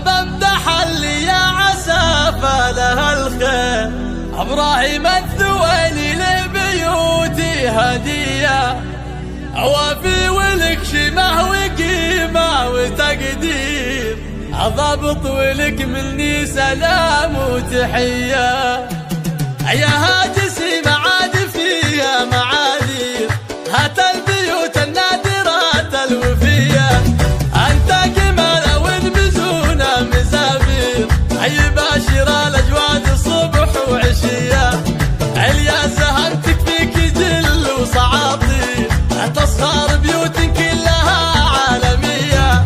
بمدح اللي يا عسى فالها الخير. ابراهيم الثويني لبيوتي هديه، عوافي ولك شمه وقيمه وتقدير، ضابط ولك مني سلام وتحيه. يا هاجسي معاد فيها معاذير، هات البيوت النادرات الوفيه، انت قمر ونبزونا مزابير، اي باشر الاجواد صبح وعشيه. عليا سهمتك فيك جل وصعاطير، تصهر بيوت كلها عالميه.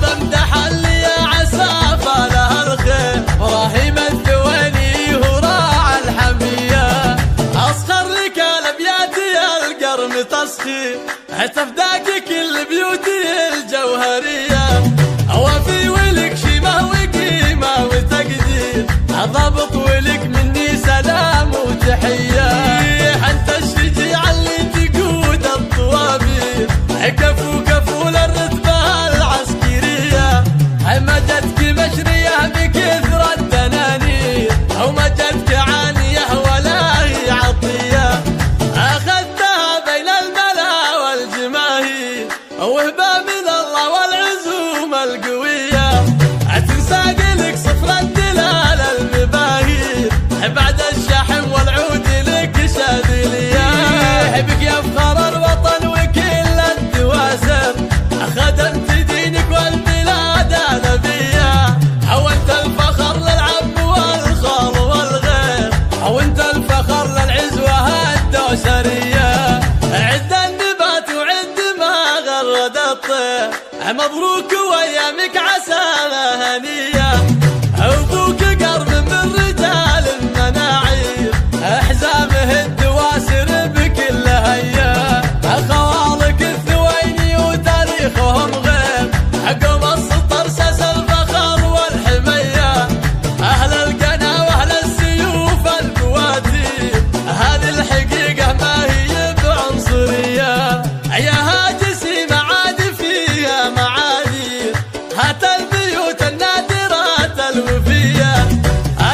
بمدح اللي يا عسى فالها الخير. ابراهيم الثويني هو راعى الحميه، اصخر لك الابيات يا القرم تسخير، تفداك كل بيوتي الجوهريه. وفي ولك شيمه وقيمه وتقدير، ضابط ولك مني سلام وتحيه. انت الشجيع اللي تقود الطوابير، كفو كفو للرتبه العسكريه. مجدك مشريه بكثر الدنانير، او مجدك عانيه ولا هي عطيه. اخذتها بين الملا والجماهير، وهبه من الله والعزوم القويه. تنساق لك صفر الدلال المباهير، بعد الشحم والعود لك شاذليه. بك يفخر الوطن وكل الدواسر، خدمت دينك والبلاد نبيه. وانت الفخر للعب والخال والغير، وانت الفخر للعزوه الدوسريه. عد النبات وعد ما غرد الطير، مبروك وايامك عساها هنيه. ابوك قرب من رجال المناعير، احزامه الدواسر بكل هيه. خوالك الثويني وتاريخهم غير، قوم السطر سس الفخر والحميه. اهل القنا واهل السيوف الكواتير، هذه الحقيقه ما هي بعنصريه. يا هاجسي معاد فيها معاذير، هات البيوت النادرات الوفيه.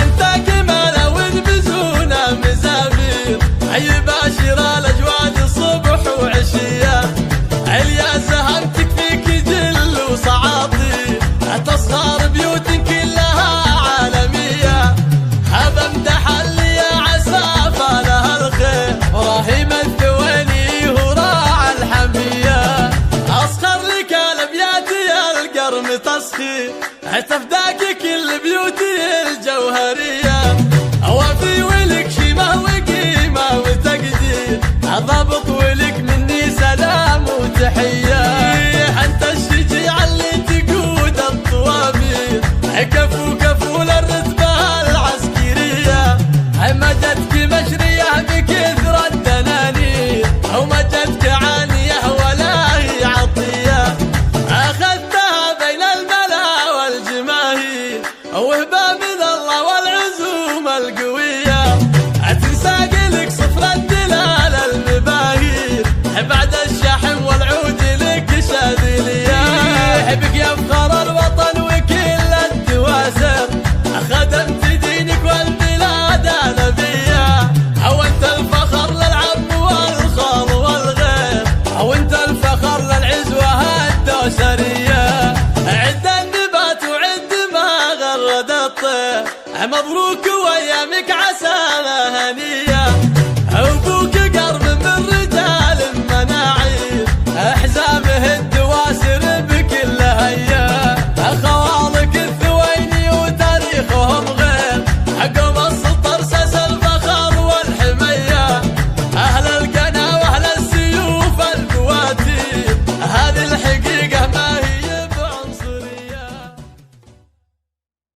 انت قمر ونبزونا مزابير، اي باشر الاجواد صبح وعشيه. عليا سهمتك فيك جل وصعاطير، تصهر بيوت كلها عالميه. بمدح اللي يا عسى فالها الخير. ابراهيم الثويني هو راعى الحميه، اصخر لك الابيات يا القرم تسخير، تفداك كل بيوتي الجوهريه. وفي ولك شيمه وقيمه وتقدير، ضابط ولك مني سلام وتحيه. انت الشجيع اللي تقود الطوابير، كفو كفو للرتبه العسكريه. مجدك مشريه بكثر الدنانير، او مجدك عانيه ولا هي عطيه. اخذتها بين الملا والجماهير، وهبه من الله والعزوم القويه. تنساق لك صفر الدلال المباهير، بعد الشحم والعود لك شاذليه. بك يفخر الوطن وكل الدواسر، خدمت دينك والبلاد نبيه. وانت الفخر للعب والخال والغير، وانت الفخر للعزوه الدوسريه. عد النبات وعد ما غرد الطير، مبروك وايامك عساها هنيه.